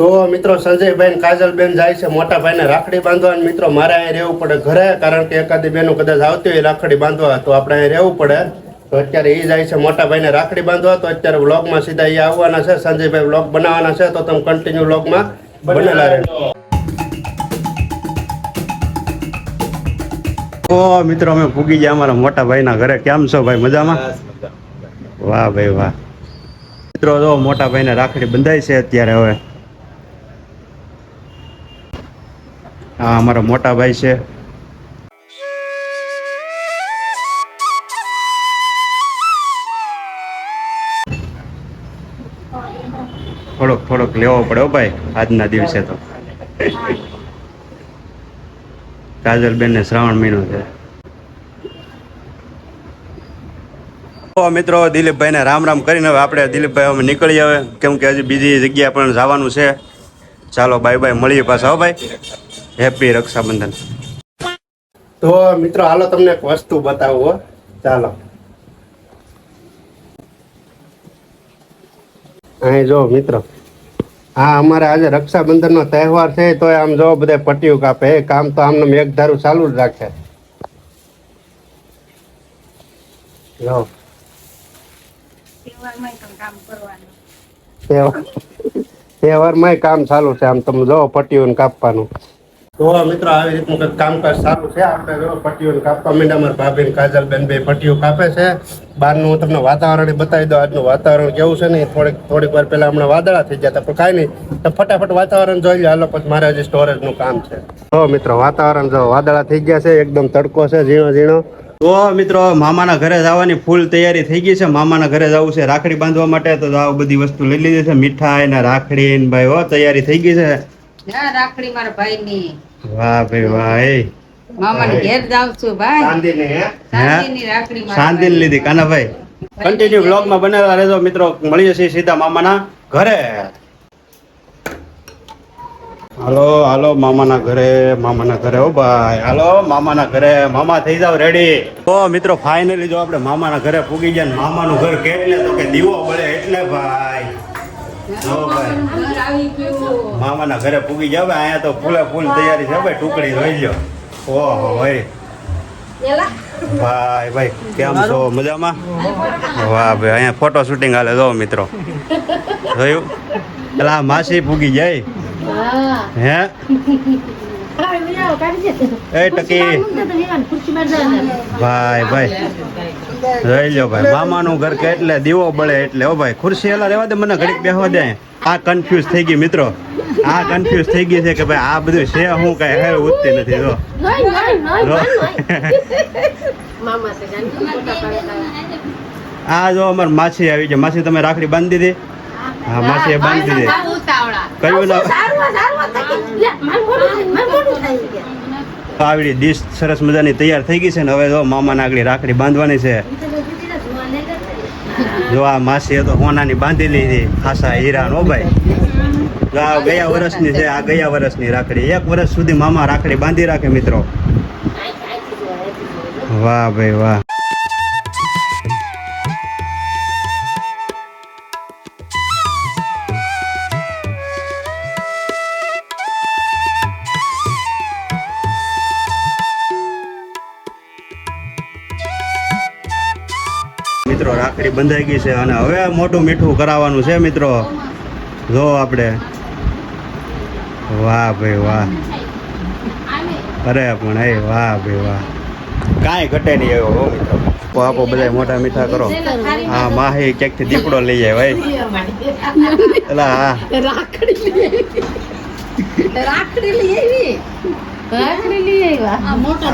તો મિત્રો સંજયભાઈ ને કાજલબેન જાય છે મોટા ભાઈને રાખડી બાંધવા અને મિત્રો મારે અહીં રહેવું પડે ઘરે કારણ કે એકાદી બેનો કદાચ આવતી હોય રાખડી બાંધવા તો આપણે અહીં રહેવું પડે તો અત્યારે એ જાય છે મોટા ભાઈને રાખડી બાંધવા તો અત્યારે વ્લોગમાં સીધા એ આવવાના છે સંજયભાઈ વ્લોગ બનાવવાના છે તો તમે કન્ટિન્યુ વ્લોગમાં બનેલા રહેજો. ઓ મિત્રો અમે પૂગી ગયા અમારા મોટા ભાઈના ઘરે. કેમ છો ભાઈ? મજામાં? વાહ ભાઈ વાહ. મિત્રો જો મોટા ભાઈને રાખડી બંધાઈ છે અત્યારે. હવે હા અમારો મોટા ભાઈ છે. થોડોક લેવો પડે ભાઈ આજના દિવસે તો. કાજલબેન ને શ્રાવણ મહિનો છે. તો મિત્રો દિલીપભાઈ ને રામ રામ કરીને હવે આપણે દિલીપભાઈ અમે નીકળીએ હવે કેમ કે હજી બીજી જગ્યાએ પણ જવાનું છે. ચાલો બાય બાય, મળીએ પાછા. હો ભાઈ, હેપી રક્ષાબંધન. તો મિત્રો હાલો તમને એક વસ્તુ બતાવું. ચાલો અહીં જો મિત્રો, હા અમારે આજે રક્ષાબંધન નો તહેવાર છે તો આમ જો બધા પટ્ટીઓ કાપે. એ કામ તો આમને એક ધારું ચાલુ જ રાખે. જો તહેવારમાં કામ ચાલુ છે. આમ તમે જો પટ્ટીઓ કાપવાનું. તો મિત્રો આવી રીતનું કંઈક કામકાજ ચાલુ છે. આપણે જો પટ્ટીઓ કાપવા માંડ્યા. અમારા ભાભી કાજલબેન બે પટ્ટીઓ કાપે છે. બહારનું હું તમને વાતાવરણ બતાવી દઉં. આજનું વાતાવરણ કેવું છે ને થોડીક વાર પહેલા હમણાં વાદળા થઈ ગયા હતા પણ કાંઈ નહીં, તો ફટાફટ વાતાવરણ જોઈ લે. હાલો પછી મારે હજી સ્ટોરેજનું કામ છે. તો મિત્રો વાતાવરણ જો વાદળા થઈ ગયા છે, એકદમ તડકો છે ઝીણો ઝીણો. તો મિત્રો મામાના ઘરે જવાની ફૂલ તૈયારી થઈ ગઈ છે. મામાના ઘરે જવું છે રાખડી બાંધવા માટે. તો આ બધી વસ્તુ લઈ લીધી છે, મીઠાઈ ને રાખડી ને ભાઈ. હો તૈયારી થઈ ગઈ છે. રાખડી મારા ભાઈની. વાહ ભાઈ વાહ. એ મામાને ઘેર જાઉં છું ભાઈ. શાંતિની રાખડી શાંતિની લીધી કાનાભાઈ. કન્ટિન્યુ બ્લોગમાં બનેલા રહેજો મિત્રો. મળીએ છીએ સીધા મામાના ઘરે. હાલો હાલો મામાના ઘરે. હો ભાઈ હાલો મામાના ઘરે. મામા થઈ જાવ રેડી. તો મિત્રો ફાઇનલી જો આપણે મામાના ઘરે પૂગી ગયા. મામાનું ઘર કેટલે તો કે દીવો બળે એટલે ભાઈ. જો ભાઈ મામાના ઘરે પૂગી જાવ. અહીંયા તો ફૂલે ફૂલ તૈયારી છે ભાઈ. ટુકડી જોઈ લ્યો. ઓહો ભાઈ ભાઈ કેમ છો? મજામાં? વાહ ભાઈ અહીંયા ફોટો શૂટિંગ હાલે. જો મિત્રો જોયું પેલા માસી પૂગી જાય. હે એ ટકી ભાઈ જોઈ લો ભાઈ. મામાનું ઘર કે એટલે દીવો બળે એટલે. હો ભાઈ ખુરશી એલા રહેવા દે, મને ઘડીક બેસવા દે. આ કન્ફ્યુઝ થઈ ગઈ મિત્રો. આ કન્ફ્યુઝ થઈ ગઈ છે કે ભાઈ આ બધું છે હું કઈ હેર ઉઠતી નથી. જો આ જો અમાર માસી આવી છે. માસી તમે રાખડી બાંધી દીધી? હા માસી બાંધી દીધી. કયું ના આવડી ડીશ સરસ મજાની તૈયાર થઈ ગઈ છે ને હવે જો મામાના આગળ રાખડી બાંધવાની છે. જો આ માસી તો હોનાની બાંધી લીધી ખાસા હીરા નો ભાઈ. આ ગયા વર્ષની છે. આ ગયા વર્ષની રાખડી. 1 વર્ષ સુધી મામા રાખડી બાંધી રાખે મિત્રો. વાહ ભાઈ વાહ. મિત્રો રાખડી બંધાઈ ગઈ છે અને હવે મોટું મીઠું કરાવવાનું છે મિત્રો. જો આપણે વાહ ભાઈ વાહ. અરે પણ એ વાહ ભાઈ વાહ. કાંઈ ઘટે નહીં એવો હો મિત્રો. આપો બધા મોટા મીઠા કરો. હા માહી ક્યાંકથી દીપડો લઈ જાય ભાઈ. એલા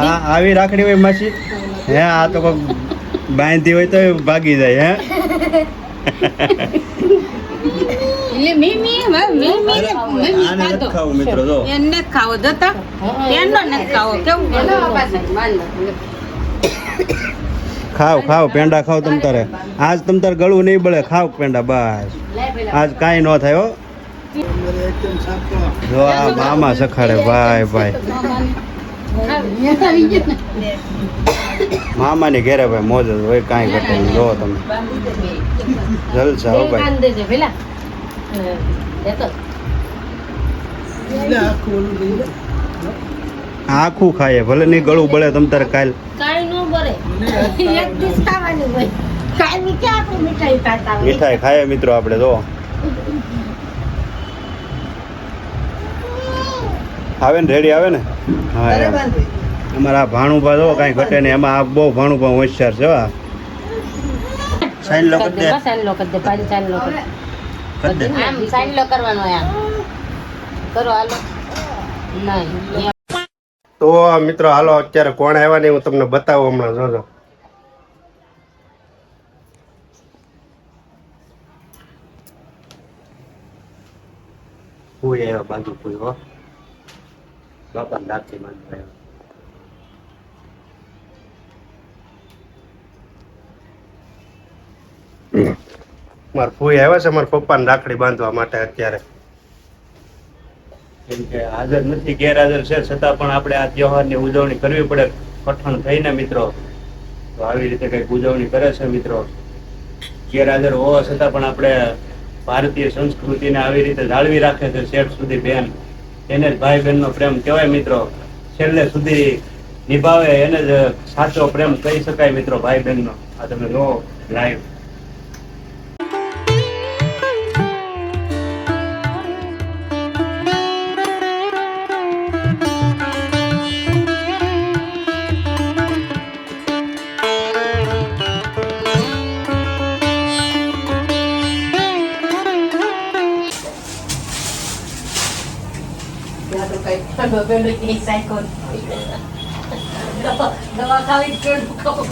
હા આવી રાખડી હોય માસી. હે આ તો કોક બાંધી હોય તો ભાગી જાય. ખાવ પેંડા ખાવ તમ તારે. આજ તમ તારે ગળું નહીં બળે. ખાવ પેંડા બસ. આજ કાંઈ ન થાય હો. જો આ મામા સખાડે ભાઈ ભાઈ. મામાની ઘેરે ભાઈ મોજ હોય. કાંઈ ઘટે નહીં. જો તમે જલસા હો ભાઈ. આખું ખાય ભલે નહીં ગળું બળે તમ તારે કાલ કાઈ નો બરે એક દિવસ ખાવાની હોય કાઈ મીઠા આપણે મીઠાઈ ખાતા હોય મીઠાઈ ખાય મિત્રો આપણે જો આવે ને રેડી આવે ને હા એમ. અમારા ભાણુભા જો કાંઈ ઘટે નહીં એમાં આ બહુ ભાણુભા હોશિયાર છે હા સાઈન લો કરી દે સાઈન લો કરી દે પાડી સાઈન લો કરી કરી દે આમ સાઈન લો કરવાનો આમ કરો હાલો નહીં તો મિત્રો હાલો અત્યારે કોણ આવ્યા ને હું તમને બતાવું હમણાં જોજો હું આવ્યા બાજુ કોઈ હો બાપા દાંતી બાંધવા આવ્યા મારા ફૂઈ આવ્યા છે મારા પપ્પાને રાખડી બાંધવા માટે અત્યારે કેમ કે હાજર નથી ગેરહાજર છે છતાં પણ આપણે આ તહેવારની ઉજવણી કરવી પડે કઠણ થઈને મિત્રો તો આવી રીતે કંઈક ઉજવણી કરે છે મિત્રો ગેરહાજર હોવા છતાં પણ આપણે ભારતીય સંસ્કૃતિને આવી રીતે જાળવી રાખે છે છેક સુધી બેન એને જ ભાઈ બહેનનો પ્રેમ કહેવાય મિત્રો છેલ્લે સુધી નિભાવે એને જ સાચો પ્રેમ કહી શકાય મિત્રો ભાઈ બહેનનો આ તમે લો લાઈવ દવા ખાવી કેળું ખાવું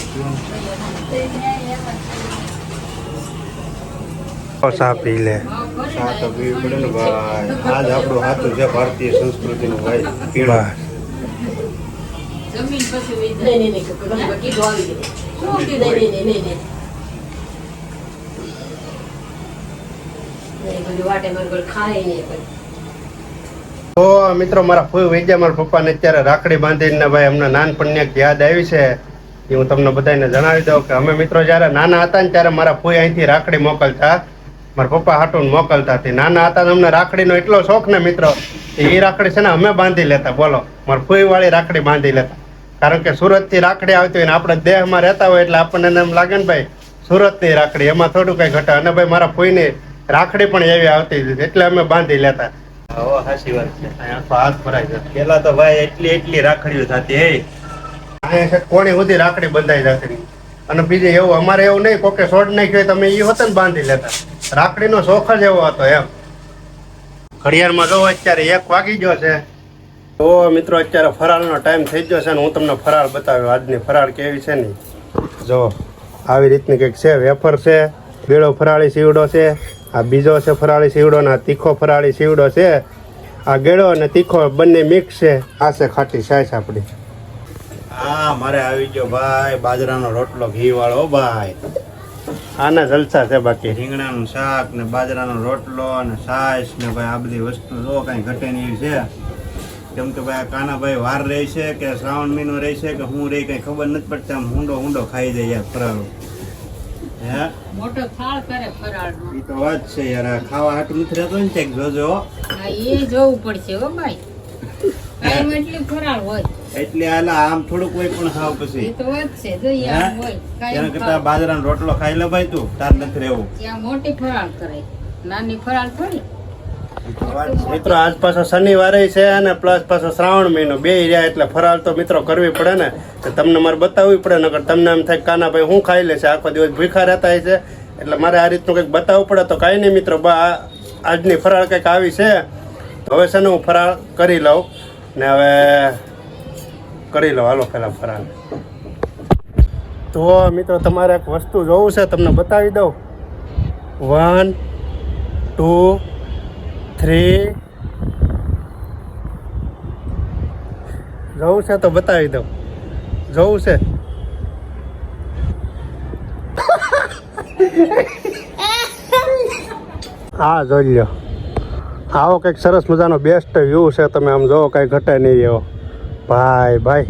ચા પી લે ચા તો પીવી પડે ને ભાઈ આજ આપણું હાથું છે ભારતીય સંસ્કૃતિનું ભાઈ પીવા જમીન પછી નહીં કીધું આવી ગયું શું કીધું નહીં બધું વાટે મારે ખાય નહીં તો મિત્રો મારા ફૂઈ વૈદ્યા મારા પપ્પાને અત્યારે રાખડી બાંધીને ભાઈ અમને નાનપણની એક યાદ આવી છે એ હું તમને બધાને જણાવી દઉં કે અમે મિત્રો જ્યારે નાના હતા ને ત્યારે મારા ફૂઈ અહીંથી રાખડી મોકલતા મારા પપ્પા હાટું મોકલતા હતી નાના હતા અમને રાખડીનો એટલો શોખ ને મિત્રો એ રાખડી છે ને અમે બાંધી લેતા બોલો મારા ફૂઈ વાળી રાખડી બાંધી લેતા કારણ કે સુરતથી રાખડી આવતી હોય ને આપણે દેહમાં રહેતા હોય એટલે આપણને એમ લાગે ને ભાઈ સુરતની રાખડી એમાં થોડું કઈ ઘટે અને ભાઈ મારા ફૂઈની રાખડી પણ એવી આવતી હતી એટલે અમે બાંધી લેતા સાચી વાત છે હાથ ભરાય છે પેલા તો ભાઈ એટલી રાખડીઓ થતી અહીંયા કોણી સુધી રાખડી બંધાઈ જતી અને બીજે એવું અમારે એવું નહીં કોકે છોડ નાખ્યો તમે એ હોત ને બાંધી લેતા રાખડીનો શોખ જ એવો હતો એમ ઘડિયાળમાં જો અત્યારે 1 વાગી ગયો છે તો મિત્રો અત્યારે ફરાળનો ટાઈમ થઈ ગયો છે ને હું તમને ફરાળ બતાવ્યો આજની ફરાળ કેવી છે ને જો આવી રીતની કંઈક છે વેફર છે બેડો ફરાળી સીવડો છે આ બીજો છે ફરાળી સીવડો ને આ તીખો ફરાળી સીવડો છે આ ગેળો અને તીખો બંને મિક્સ છે આ છે ખાટી છાશ આપણી હા મારે આવી ગયો ભાઈ બાજરાનો રોટલો ઘી વાળો ભાઈ આના જલસા છે બાકી રીંગણાનું શાક ને બાજરાનો રોટલો અને છાશ ને ભાઈ આ બધી વસ્તુ જો કાંઈ ઘટે નહીં છે કેમ કે ભાઈ કાનાભાઈ વાર રહે છે કે શ્રાવણ મહિનો રહે છે કે હું રહી કઈ ખબર નથી પડતી આમ ઊંડો ખાઈ જાય યાર ફરાળો હે મોટો થાળ કરે ફરાળનો એ તો વાત છે યાર આ ખાવા હાટું નથી રહેતો ને ચેક જોજો હા એ જોવું પડશે હો ભાઈ કાયમ એટલી ફરાળ હોય એટલે આલા આમ થોડુંક હોય પણ ખાવ પછી એ તો વાત છે જોઈએ આમ હોય તેના કાયમ કરતા બાજરાનો રોટલો ખાઈ લે ભાઈ તું તાર નથી રહેવું ત્યાં મોટી ફરાળ કરે નાની ફરાળ થોડી મિત્રો આજ પાછો શનિવારે છે અને પ્લસ પાછો શ્રાવણ મહિનો બે રહ્યા એટલે ફરાળ તો મિત્રો કરવી પડે ને તો તમને મારે બતાવવી પડે નકર તમને એમ થાય કાના ભાઈ હું ખાઈ લેશે આખો દિવસ ભૂખા રહેતા છે એટલે મારે આ રીતનું કંઈક બતાવવું પડે તો કાંઈ નહીં મિત્રો આજની ફરાળ કંઈક આવી છે તો હવે છે ને હું ફરાળ કરી લઉં ને હવે કરી લો હાલો પહેલાં ફરાળ તો મિત્રો તમારે એક વસ્તુ જોવું છે તમને બતાવી દઉં 1 2 3 જોવું છે તો બતાવી દઉં જોવું છે હા જોઈ લો આવો કંઈક સરસ મજાનો બેસ્ટ વ્યૂ છે તમે આમ જોવો કંઈ ઘટે નહીં એવો ભાઈ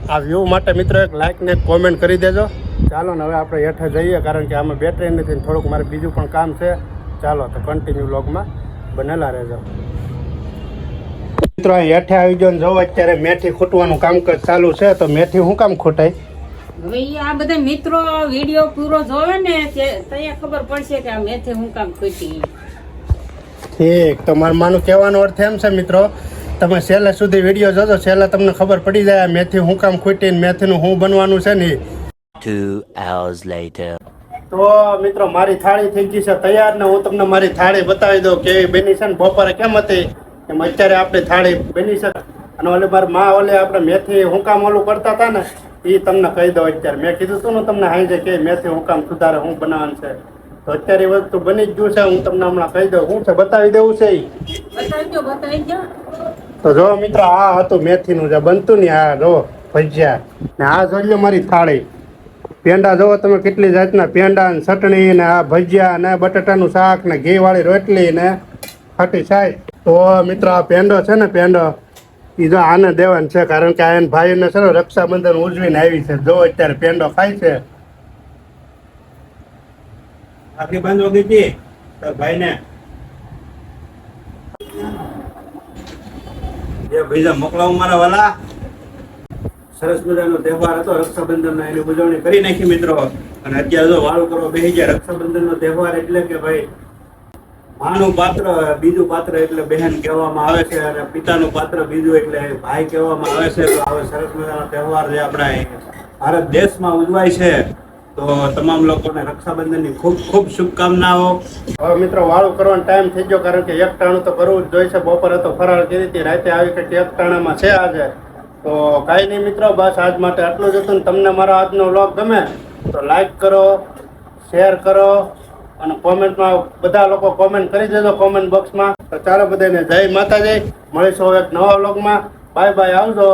આ વ્યૂ માટે મિત્રો એક લાઈક ને કોમેન્ટ કરી દેજો ચાલો ને હવે આપણે હેઠળ જઈએ કારણ કે આમાં બેટરી નથી થોડુંક મારે બીજું પણ કામ છે ચાલો તો કન્ટિન્યુ વ્લોગમાં બનેલા રહેજો. મિત્રો હેઠે આવી ગયો ને જો અત્યારે મેથી ખૂટવાનું કામકાજ ચાલુ છે. તો મેથી શું કામ ખૂટાય? હવે ઈ આ બધા મિત્રો વિડીયો પૂરો જોવે ને ત્યાં ખબર પડશે કે આ મેથી હું કામ ખૂટી. ઠીક. તો મારું માનું કહેવાનો અર્થ એમ છે મિત્રો, તમે છેલ્લે સુધી વિડીયો જોજો, છેલ્લે તમને ખબર પડી જાય આ મેથી શું કામ ખૂટી, મેથીનું શું બનવાનું છે ને. 2 hours later. તો મિત્રો મારી થાળી થઈ ગઈ છે તૈયાર ને હું તમને મારી થાળી બતાવી દઉં કેવી બની છે ને. બપોરે કેમ હતી એમ અત્યારે આપણી થાળી બની છે. અને ઓલે મારી માં ઓલે આપણે મેથી હું કામ ઓલું કરતા હતા ને એ તમને કહી દઉં. અત્યારે મેં કીધું હતું ને તમને હાઈ જાય કે મેથી હું કામ સુધારે હું બનાવવાનું છે. તો અત્યારે એ વસ્તુ બની જ ગયું છે. હું તમને હમણાં કહી દઉં શું છે, બતાવી દેવું છે ઈ. બતાવી દો. તો જો મિત્રો આ હતું મેથીનું જે બનતું ને, આ જો ભજીયા ને આ જોઈ લો મારી થાળી. પેંડા જોવો તમે કેટલી જાતના પેંડા ને ચટણી ને આ ભજીયા ને બટાટાનું શાક ને ઘી વાળી રોટલી ને ખાટી છાશ. તો મિત્રો આ પેંડો છે ને, પેંડો એ જો આને દેવાનું છે કારણ કે આ એને ભાઈને છે ને રક્ષાબંધન ઉજવીને આવી છે. જો અત્યારે પેંડો ખાય છે. રાખડી બાંધવા દીધી તાર ભાઈને. એ ભૈજા મોકલાવું મારા વાલા. સરસ મજાનો તહેવાર હતો રક્ષાબંધનનો, એની ઉજવણી કરી નાખી મિત્રો. અને અત્યારે જો વાળું કરવા બેસી ગયા. રક્ષાબંધનનો તહેવાર એટલે કે ભાઈ માનું પાત્ર બીજું પાત્ર એટલે બહેન કહેવામાં આવે છે, અને પિતાનું પાત્ર બીજું એટલે ભાઈ કહેવામાં આવે છે. તો હવે સરસ મજાનો તહેવાર જે આપણા ભારત દેશમાં ઉજવાય છે. તો તમામ લોકોને રક્ષાબંધનની ખૂબ ખૂબ શુભકામનાઓ. હવે મિત્રો વાળું કરવાનો ટાઈમ થઈ ગયો કારણ કે એક ટાણું તો કરવું જ જોઈશે. બપોરે તો ફરાળ કરી હતી, રાતે આવી કે એક ટાણામાં છે આજે. તો કાંઈ નહીં મિત્રો, બસ આજ માટે આટલું જ હતું. ને તમને મારો આજનો વ્લોગ ગમે તો લાઈક કરો, શેર કરો અને કોમેન્ટમાં બધા લોકો કોમેન્ટ કરી દેજો કોમેન્ટ બોક્સમાં. તો ચાલો બધાને જય માતાજી. મળીશું હવે એક નવા વ્લોગમાં. બાય બાય, આવજો.